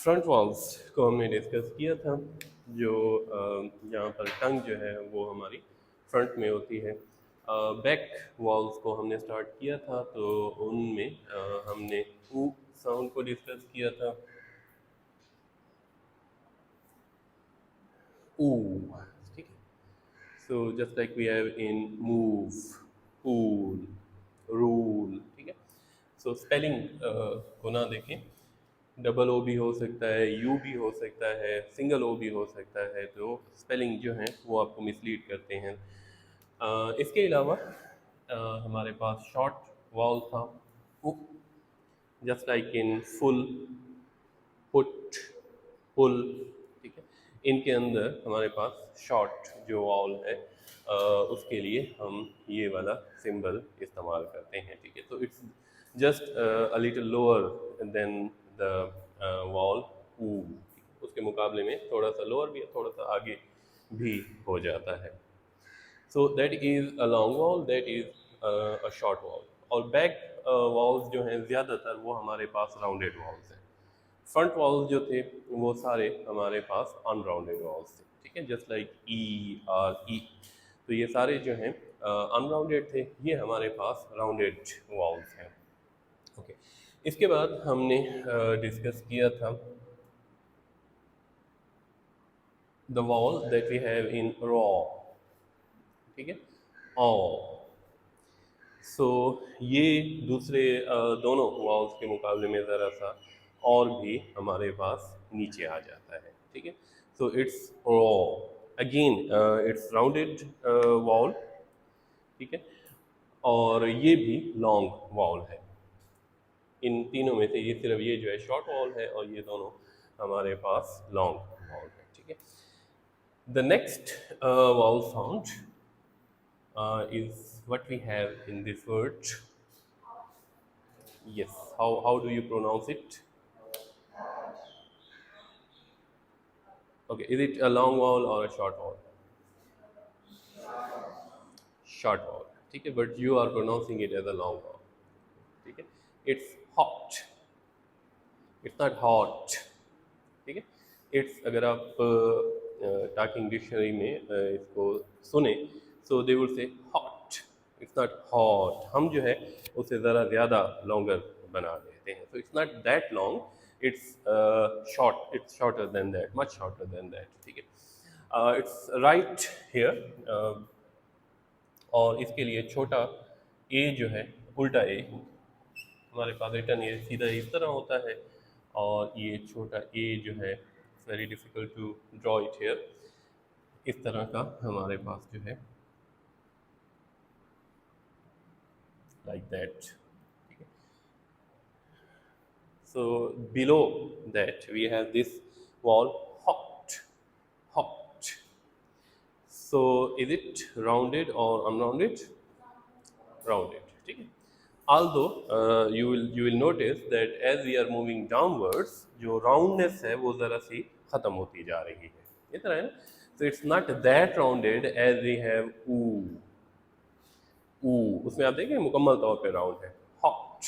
Front walls को हमने discuss किया था। जो यहाँ पर टंग जो है वो हमारी फ्रंट में होती है। बैक वॉल्स को हमने स्टार्ट किया था, तो उनमें हमने ऊ साउंड को डिस्कस किया था। ऊ, ठीक है। So just like we have in move, cool, rule, ठीक है। सो स्पेलिंग को ना देखें, डबल ओ भी हो सकता है, यू भी हो सकता है, सिंगल ओ भी हो सकता है, तो स्पेलिंग जो है वो आपको मिसलीड करते हैं। इसके अलावा हमारे पास शॉर्ट वाउल था, just like in full, put, pull, ठीक है। इनके अंदर हमारे पास शॉर्ट जो वाउल है उसके लिए हम ये वाला सिंबल इस्तेमाल करते हैं, ठीक है। तो it's just a little lower than the vowel ऊ, उसके मुकाबले में थोड़ा सा लोअर भी है, थोड़ा सा आगे भी हो जाता है। So that is a long wall, that is a short wall. और बैक वॉल्स जो हैं ज़्यादातर वो हमारे पास राउंडेड वॉल्स हैं। फ्रंट वॉल्स जो थे वो सारे हमारे पास अनराउंडेड वॉल्स थे, ठीक है, just like E R E. तो ये सारे जो हैं अनराउंडेड थे, ये हमारे पास राउंडेड वॉल्स हैं। ओके, इसके बाद हमने डिस्कस किया था the vowel that we have in raw, ठीक है, ऑ। सो ये दूसरे दोनों वॉल्स के मुकाबले में ज़रा सा और भी हमारे पास नीचे आ जाता है, ठीक है। So it's raw, again it's rounded vowel, ठीक है, और ये भी लॉन्ग वॉल है। इन तीनों में से ये सिर्फ ये जो है शॉर्ट वॉल है, और ये दोनों हमारे पास लॉन्ग वॉल है, ठीक है। The next wall sound is what we have in this word. Yes, how do you pronounce it? Okay, is it a long vowel or a short vowel? Short vowel, ठीक है, but you are pronouncing it as a long vowel, ठीक है। It's hot, it's not hot, ठीक है। It's, अगर आप talking dictionary में इसको सुने, so they will say hot, it's not hot। हम जो है उसे ज़रा ज़्यादा longer बना देते हैं, so it's not that long, it's short, it's shorter than that, much shorter than that, ठीक है। It's right here, और इसके लिए छोटा ए जो है, उल्टा ए, हमारे पास रिटर्न ए सीधा इस तरह होता है, और ये छोटा ए जो है very difficult to draw it here, इस तरह का हमारे पास जो है लाइक दैट, ठीक है। So below that we have this vowel hot, hot. So is it rounded और अनराउंडेड? राउंडेड, ठीक है। although you will notice that as we are moving downwards, जो राउंडनेस है वो ज़रा सी ख़त्म होती जा रही है, इस तरह है ना। so it's not that rounded as we have ऊ, ऊ उसमें आप देखें मुकम्मल तौर पे राउंड है, हॉट।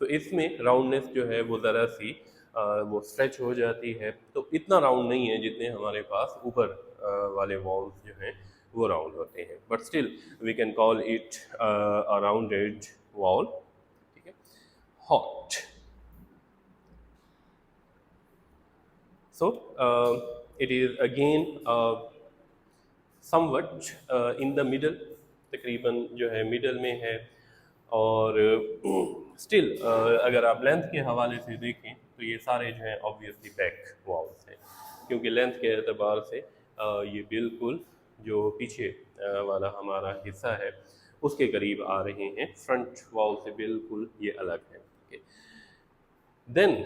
तो इसमें राउंडनेस जो है वो ज़रा सी वो स्ट्रेच हो जाती है, तो इतना राउंड नहीं है जितने हमारे पास ऊपर वाले वॉल्स जो हैं वो राउंड होते हैं, but still we can call it a rounded vowel, ठीक है। Hot, so it is again somewhat in the middle, तकरीबन जो है मिडल में है। और स्टिल अगर आप लेंथ के हवाले से देखें तो ये सारे जो हैं ऑब्वियसली बैक वॉल्स हैं, क्योंकि लेंथ के एतबार से ये बिल्कुल जो पीछे वाला हमारा हिस्सा है उसके करीब आ रहे हैं, फ्रंट वॉल से बिल्कुल ये अलग है, okay? Then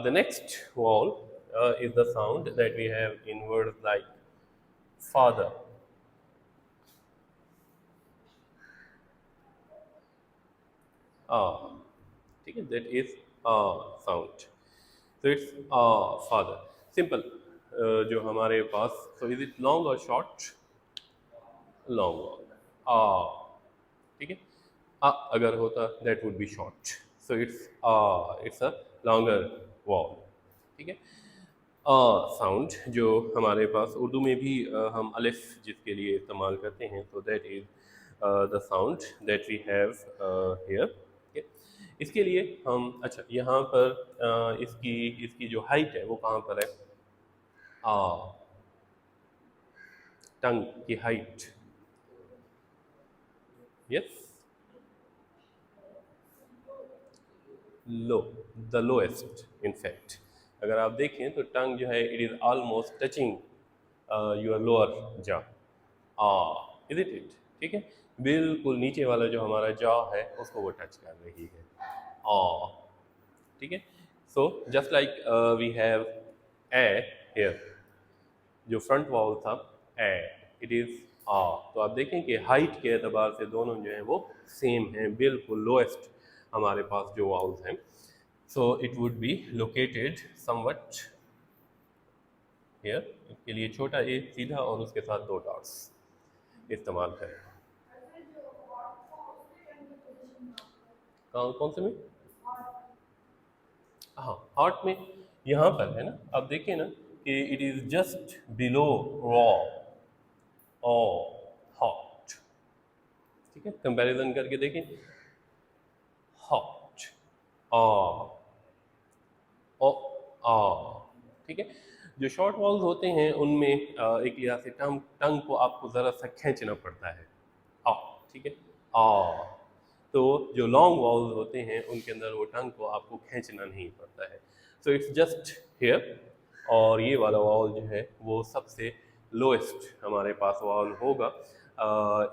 the next vowel is the sound that we have in words like father, ठीक है, that is sound, so it's father, simple। जो हमारे पास, so is it long or short? long vowel, ठीक है। अगर होता that would be short, so it's a longer vowel, ठीक है। साउंड जो हमारे पास उर्दू में भी हम अलिफ जिसके लिए इस्तेमाल करते हैं, तो that is the sound that we have here. इसके लिए हम अच्छा यहाँ पर इसकी इसकी जो हाइट है वो कहाँ पर है? आ टंग की height, yes, low, the lowest in fact. अगर आप देखें तो टंग जो है it is almost touching your lower jaw, is it, ठीक है, बिल्कुल नीचे वाला जो हमारा जॉ है उसको वो टच कर रही है, आ, ठीक है। So just like we have A here, जो फ्रंट वॉल था ए, इट इज आ, तो आप देखें कि हाइट के एतबार से दोनों जो हैं वो सेम हैं, बिल्कुल लोएस्ट हमारे पास जो वॉल्स हैं। So it would be located somewhat here. इसके लिए छोटा ए सीधा और उसके साथ दो डॉट्स इस्तेमाल करें। कौन कौन से में? हाँ, हार्ट में यहाँ पर है ना, आप देखिए ना कि it is just below raw और हॉट, ठीक है, कंपैरिजन करके देखें, हॉट आ ओ आ, ठीक है। जो शॉर्ट वॉल्स होते हैं उनमें एक लिहाज से टंग टंग को आपको ज़रा सा खींचना पड़ता है, आ, ठीक है, आ। तो जो लॉन्ग वॉल्स होते हैं उनके अंदर वो टंग को आपको खींचना नहीं पड़ता है। सो इट्स जस्ट हियर, और ये वाला वॉल जो है वो सबसे लोएस्ट हमारे पास वॉल होगा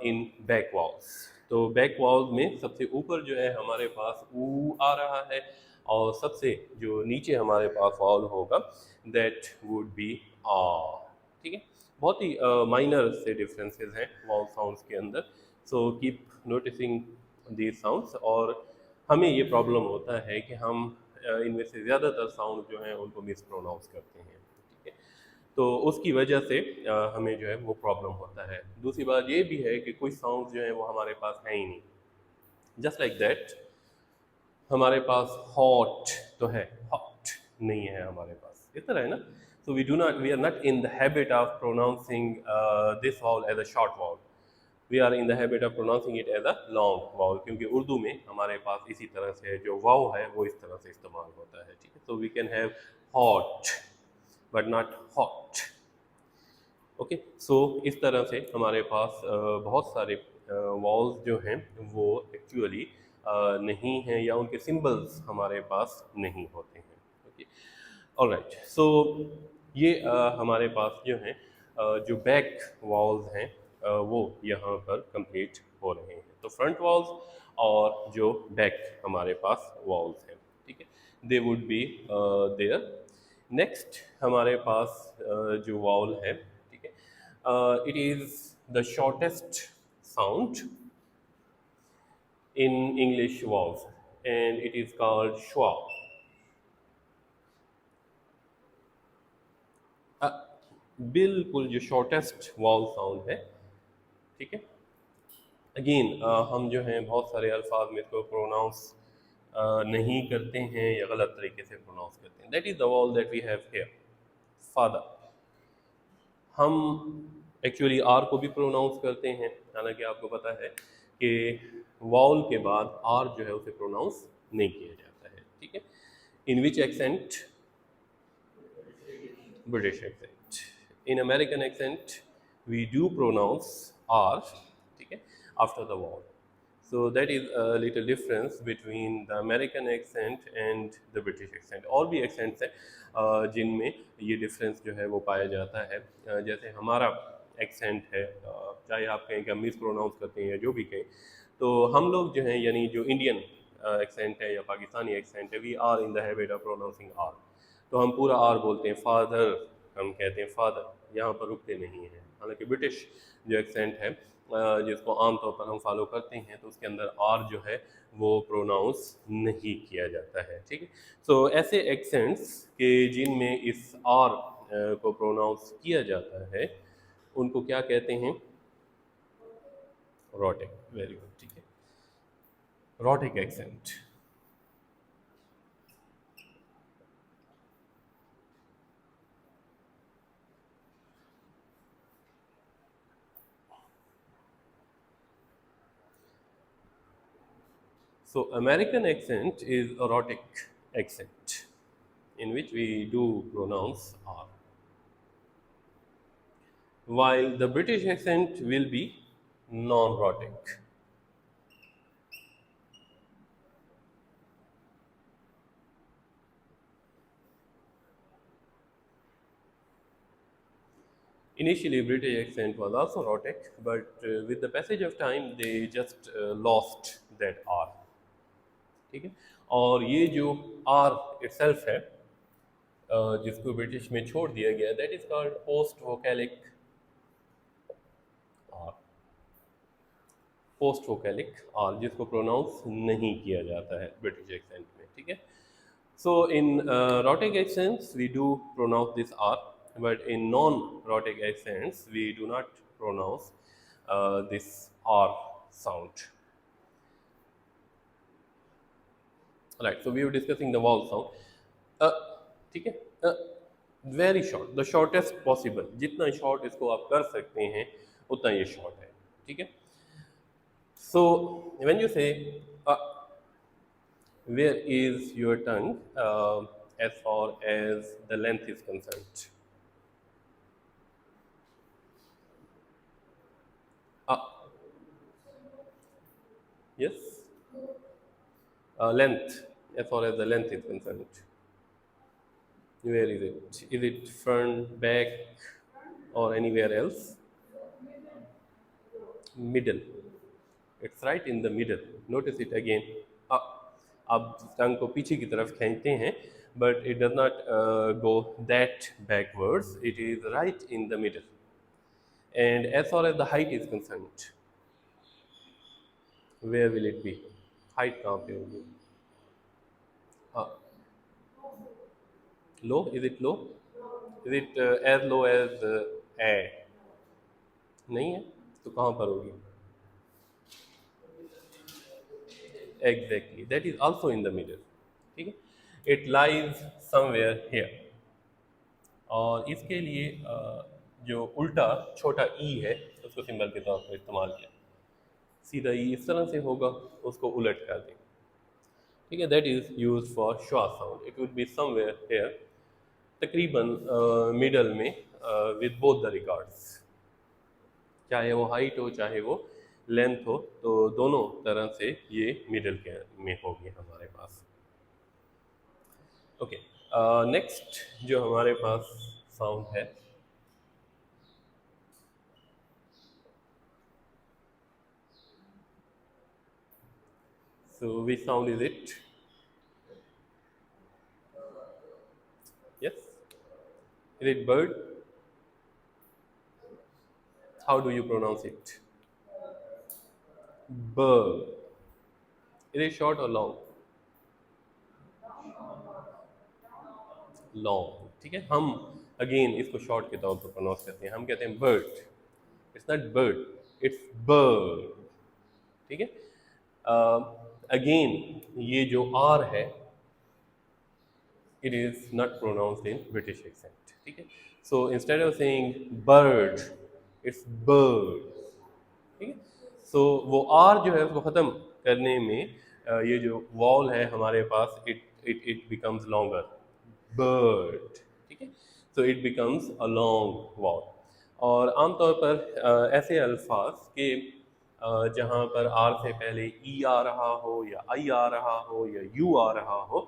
इन बैक वॉल्स। तो बैक वॉल में सबसे ऊपर जो है हमारे पास ऊ आ रहा है, और सबसे जो नीचे हमारे पास वॉल होगा दैट वुड बी आ, ठीक है। बहुत ही माइनर से डिफरेंसेस हैं वॉल साउंड्स के अंदर, so keep noticing these sounds. और हमें ये प्रॉब्लम होता है कि हम इनमें से ज़्यादातर साउंड जो हैं उनको मिस प्रोनाउंस करते हैं, ठीक है, तो उसकी वजह से हमें जो है वो प्रॉब्लम होता है। दूसरी बात ये भी है कि कुछ साउंड जो है वो हमारे पास हैं ही नहीं, जस्ट लाइक दैट हमारे पास हॉट तो है, हॉट नहीं है हमारे पास, इस तरह है ना। So we are not in the habit of pronouncing this vowel as a short vowel, we are in the habit of pronouncing it as a long vowel, क्योंकि उर्दू में हमारे पास इसी तरह से जो वाव है वो इस तरह से इस्तेमाल होता है, ठीक है। So we can have hot but not hot, okay. So इस तरह से हमारे पास बहुत सारे वॉल्स जो हैं वो एक्चुअली नहीं हैं, या उनके सिंबल्स हमारे पास नहीं होते हैं, ओके। ऑलराइट, सो ये हमारे पास जो हैं जो बैक वॉल्स हैं वो यहाँ पर कंप्लीट हो रहे हैं। तो फ्रंट वॉल्स और जो बैक हमारे पास वॉल्स हैं, ठीक है, they would be there. Next हमारे पास जो वॉल है, ठीक है, it is the shortest sound in English vowels, and it is called schwa. अ, बिल्कुल जो शॉर्टेस्ट वाउल साउंड है, ठीक है। अगेन हम जो हैं बहुत सारे अल्फाज में इसको प्रोनाउंस नहीं करते हैं या गलत तरीके से प्रोनाउंस करते हैं। That is the vowel that we have here, father. हम एक्चुअली आर को भी प्रोनाउंस करते हैं, हालांकि आपको पता है कि वाउल के बाद आर जो है उसे प्रोनाउंस नहीं किया जाता है, ठीक है। इन विच accent? British accent. In American accent, we do pronounce R, okay, after the vowel. So that is a little difference between the American accent and the British accent. और भी accents हैं जिनमें ये difference जो है वो पाया जाता है। जैसे हमारा accent है, चाहे आप कहें कि हम मिस प्रोनाउंस करते हैं या जो भी कहें, तो हम लोग जो हैं यानी जो इंडियन accent है या पाकिस्तानी accent है, we are in the habit of pronouncing R. तो हम पूरा आर बोलते हैं, फादर हम कहते हैं फादर, यहाँ पर रुकते नहीं हैं। हालांकि ब्रिटिश जो एक्सेंट है जिसको आमतौर पर हम फॉलो करते हैं, तो उसके अंदर आर जो है वो प्रोनाउंस नहीं किया जाता है, ठीक है। सो ऐसे एक्सेंट्स के जिनमें इस आर को प्रोनाउंस किया जाता है उनको क्या कहते हैं? रॉटिक, वेरी गुड, ठीक है, रॉटिक accent. So American accent is a rhotic accent in which we do pronounce R, while the British accent will be non-rhotic. Initially, British accent was also rhotic, but with the passage of time, they just lost that R. ठीक है, और ये जो R itself है, जिसको British में छोड़ दिया गया, that is called post vocalic R. Post vocalic R, जिसको प्रोनाउंस नहीं किया जाता है ब्रिटिश एक्सेंट में. ठीक है. So in rhotic accents we do pronounce this R, but in non-rhotic accents we do not pronounce this R sound. Right. So we were discussing the vowel sound. ठीक है. Very short, the shortest possible. जितना short इसको आप कर सकते हैं उतना ये short है. ठीक है. So when you say where is your tongue as far as the length is concerned? Yes? Length, as far as the length is concerned. Where is it? Is it front, back, or anywhere else? Middle. It's right in the middle. Notice it again. आप टंग को पीछे की तरफ खींचते हैं, but it does not go that backwards. It is right in the middle. And as far as the height is concerned, where will it be? Height कहाँ पे होगी? Low? Is it low? Is it as low as A? नहीं है, तो कहाँ पर होगी? Exactly. That is also in the middle. ठीक है. It lies somewhere here. और इसके लिए जो उल्टा छोटा ई है उसको सिंबल के तौर पर इस्तेमाल किया. सीधा ई इस तरह से होगा, उसको उलट कर दें. ठीक है. That is use for schwa sound. It would be somewhere here, तकरीबन मिडल में, विद बोथ द रिगार्ड्स. चाहे वो हाइट हो चाहे वो लेंथ हो, तो दोनों तरह से ये मिडल के में होगी हमारे पास. ओके. नेक्स्ट जो हमारे पास साउंड है, so which sound is it? Yes? Is it bird? How do you pronounce it? Bird. Is it short or long? Long. ठीक है. हम अगेन इसको शॉर्ट के तौर पर प्रोनाउंस करते हैं. हम कहते हैं bird. It's not bird. It's bird. ठीक है. अगेन ये जो R है, it is not pronounced in British accent. ठीक है. So instead of saying bird, it's bird. ठीक है. So वो R जो है उसको ख़त्म करने में ये जो वॉल है हमारे पास, it becomes longer. Bird. ठीक है. So it becomes a long vowel. और आमतौर पर ऐसे अल्फाज के जहाँ पर आर से पहले ई आ रहा हो या आई आ रहा हो या यू आ रहा हो,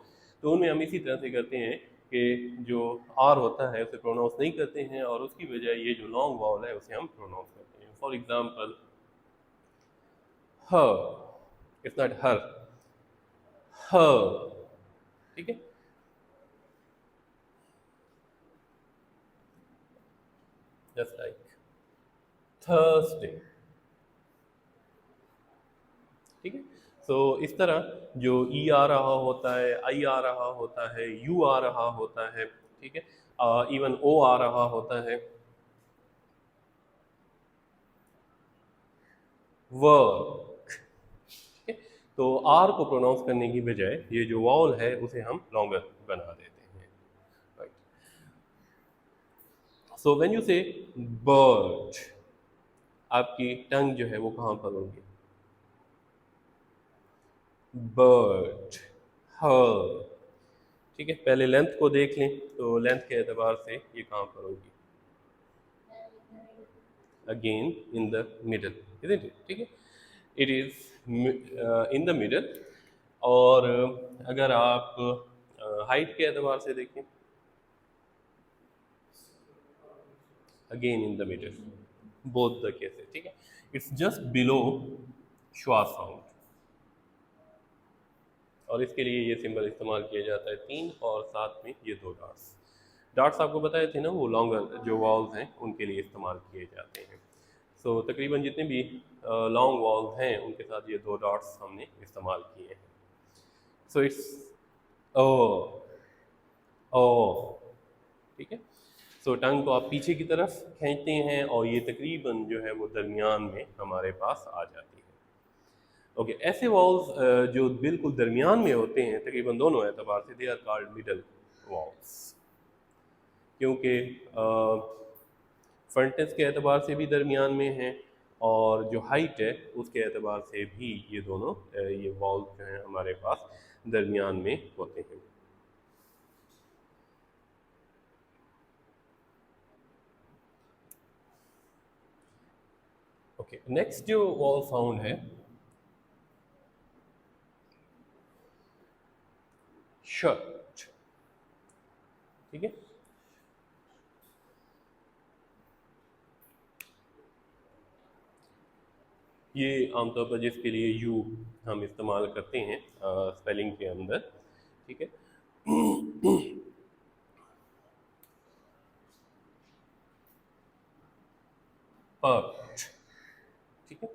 तो उनमें हम इसी तरह से करते हैं कि जो आर होता है उसे प्रोनाउंस नहीं करते हैं और उसकी बजाय ये जो लॉन्ग वॉल है उसे हम प्रोनाउंस करते हैं. For example, her. It's not her. Her. ठीक है. Just like Thursday. ठीक है. सो इस तरह जो ई आ रहा होता है, आई आ रहा होता है, यू आ रहा होता है, ठीक है, इवन ओ आ रहा होता है, वर्क. ठीक है. तो आर को प्रोनाउंस करने की बजाय ये जो वॉल है उसे हम लॉन्गर बना देते हैं. राइट. सो व्हेन यू से बर्ड, आपकी टंग जो है वो कहाँ पर होगी? बर्ड, हर। ठीक है, पहले लेंथ को देख लें तो लेंथ के एतबार से ये कहाँ पर होगी? Again in the middle, isn't it? ठीक है, it is in the middle. और अगर आप हाइट के एतबार से देखें, again in the middle, both the cases. ठीक है, इट्स जस्ट बिलो श्वास साउंड। और इसके लिए ये सिंबल इस्तेमाल किया जाता है 3 और साथ में ये 2 डॉट्स। डॉट्स आपको बताए थे ना, वो लॉन्गर जो वॉल्स हैं उनके लिए इस्तेमाल किए जाते हैं। सो तकरीबन जितने भी लॉन्ग वॉल्स हैं उनके साथ ये 2 डॉट्स हमने इस्तेमाल किए हैं। सो इट्स ओ, ओ, ठीक है। सो टंग को आप पीछे की तरफ खींचते हैं और ये तकरीबन जो है वो दरमियान में हमारे पास आ जाती है। ओके, ऐसे वॉल्स जो बिल्कुल दरमियान में होते हैं तकरीबन दोनों एतबार से, they are called middle vowels. क्योंकि फ्रंटनेस के एतबार से भी दरमियान में है और जो हाइट है उसके एतबार से भी ये दोनों ये वॉल्स जो हैं हमारे पास दरमियान में होते हैं। ओके, नेक्स्ट जो वॉल साउंड है शर्ट। ठीक है, ये आमतौर पर जिसके लिए यू हम इस्तेमाल करते हैं स्पेलिंग के अंदर। ठीक है, पर्ट। ठीक है,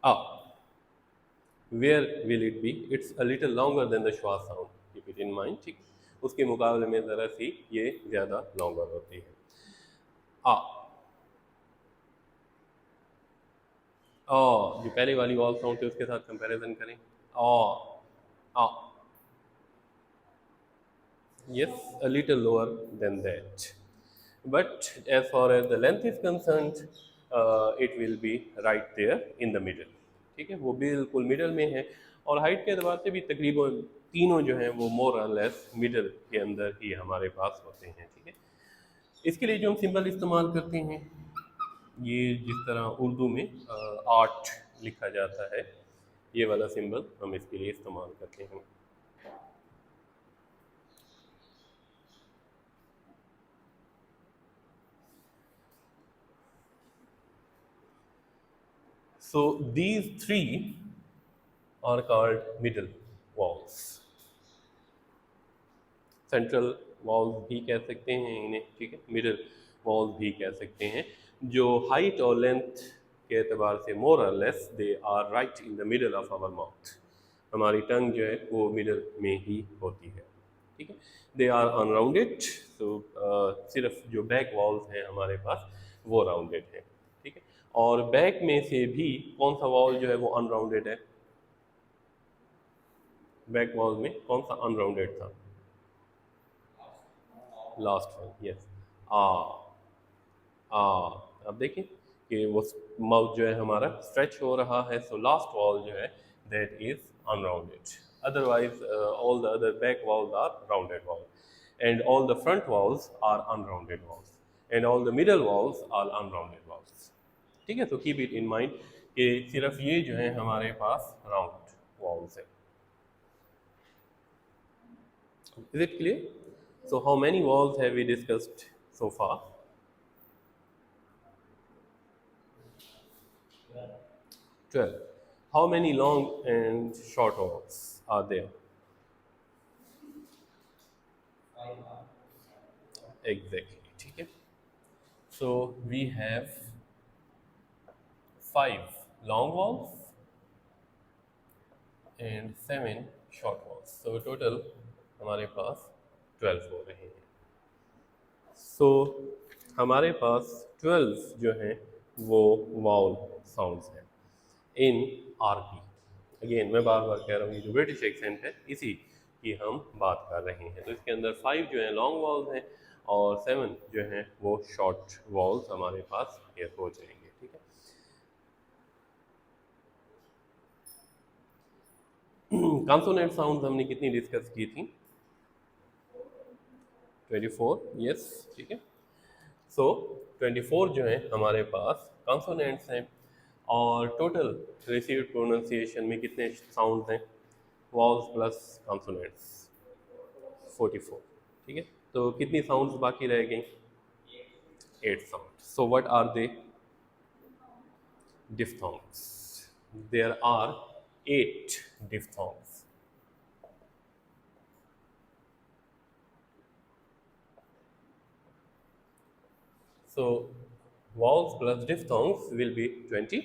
uh, where will it be? It's a little longer than the श्वास sound, keep it in mind. ठीक, उसके मुकाबले में ज़रा सी ये ज़्यादा लॉन्गर होती है। आ, जो पहले वाली वॉल साउंड थी उसके साथ कंपैरिजन करें। आ, yes, a little lower than that, but as far as the length is concerned, it will be right there in the middle। ठीक है, वो बिल्कुल मिडल में है। और हाइट के अतबार से भी तकरीबन तीनों जो हैं वो मोर और लेस मिडल के अंदर ही हमारे पास होते हैं। ठीक है, इसके लिए जो हम सिंबल इस्तेमाल करते हैं, ये जिस तरह उर्दू में आर्ट लिखा जाता है, ये वाला सिंबल हम इसके लिए इस्तेमाल करते हैं। So these three are called middle walls। Central walls भी कह सकते हैं इन्हें। ठीक है, मिडल वॉल्स भी कह सकते हैं, जो हाइट और लेंथ के एतबार से more or less they are right in the middle of our mouth. हमारी टंग जो है वो मिडल में ही होती है। ठीक है, दे आर अनराउंडेड। तो सिर्फ जो बैक वॉल्स हैं हमारे पास वो राउंडेड हैं। ठीक है, और बैक में से भी कौन सा वॉल जो है वो अनराउंडेड है? बैक वॉल में कौन सा अनराउंडेड था? Last one, yes. Uh, uh, अब देखिए कि वो माउथ जो है हमारा स्ट्रेच हो रहा है। सो लास्ट वॉल जो है that is unrounded. Otherwise all the other back vowels are rounded vowel, and all the front vowels are unrounded vowels, and all the middle vowels are unrounded vowels. ठीक है, तो keep it in mind कि सिर्फ ये जो है हमारे पास round walls है। Is it clear? So how many walls have we discussed so far? 12. How many long and short walls are there? Exactly. ठीक है? So we have 5 long walls and 7 short walls. So total हमारे पास 12 हो रहे हैं। So हमारे पास 12 जो हैं वो वाउल साउंड्स हैं इन आरपी। अगेन मैं बार बार कह रहा हूँ, ये जो ब्रिटिश एक्सेंट है इसी की हम बात कर रहे हैं। तो इसके अंदर 5 जो है लॉन्ग वॉल्स हैं और 7 जो हैं वो शॉर्ट वॉल्स हमारे पास ये हो जाएंगे। ठीक है, कॉन्सोनेंट साउंड हमने कितनी डिस्कस की थी? 24, यस, ठीक है। सो 24 जो है हमारे पास कॉन्सोनेंट्स हैं, और टोटल रिसीव्ड प्रोनाउंसिएशन में कितने साउंड्स हैं? वॉल्स प्लस कॉन्सोनेंट्स 44, ठीक है। तो कितनी साउंड्स बाकी रह गई? 8 sounds. So what are they? Diphthongs. There are 8 diphthongs. So vowels plus diphthongs will be 20,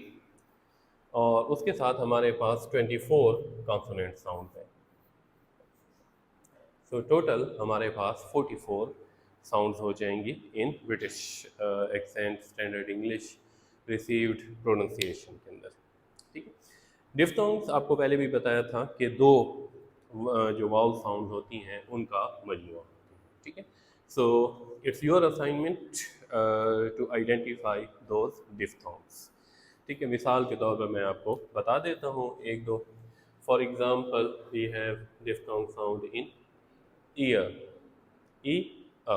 और उसके साथ हमारे पास 24 कॉन्सोनेंट साउंड है। सो टोटल हमारे पास 44 साउंड्स हो जाएंगी in British accent standard English received pronunciation के अंदर, ठीक है। डिफ्थोंग्स आपको पहले भी बताया था कि दो जो वाउल साउंड होती हैं उनका मजमूआ, ठीक है। So it's your assignment to identify those diphthongs, ठीक है। मिसाल के तौर पर मैं आपको बता देता हूँ एक दो। For example we have diphthong sound in ear, ई अ,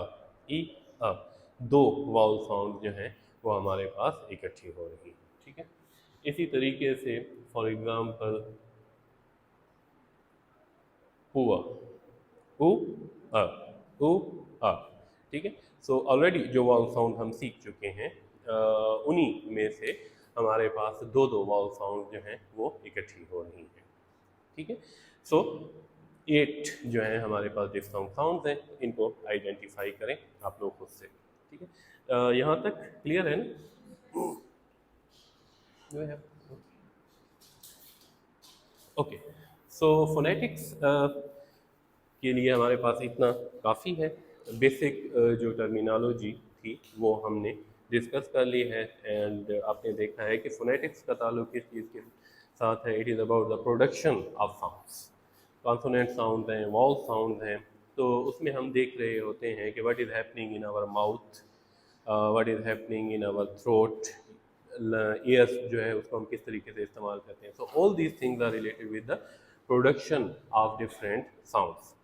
ई अ। दो वाउल साउंड जो हैं वो हमारे पास इकट्ठी हो रही हैं, ठीक है। इसी तरीके से फॉर एग्जाम्पल हुआ, उ अ, उ अ, ठीक है। सो ऑलरेडी जो वाउल साउंड हम सीख चुके हैं, उन्हीं में से हमारे पास दो दो वाउल साउंड जो हैं वो इकट्ठी हो रही हैं, ठीक है। सो 8 जो है हमारे पास डिफ्थोंग साउंड्स हैं, इनको आइडेंटिफाई करें आप लोग खुद से, ठीक है। यहाँ तक क्लियर है ना? ओके, सो फोनेटिक्स के लिए हमारे पास इतना काफ़ी है। बेसिक जो टर्मिनोलॉजी थी वो हमने डिस्कस कर ली है, एंड आपने देखा है कि फोनेटिक्स का ताल्लुक किस चीज़ के साथ है? It is about the production of sounds. Consonant sound हैं, वॉल साउंड हैं, तो उसमें हम देख रहे होते हैं कि what is happening in our mouth, what is happening in our throat, ears जो है उसको हम किस तरीके से इस्तेमाल करते हैं। So all these things are related with the production of different sounds.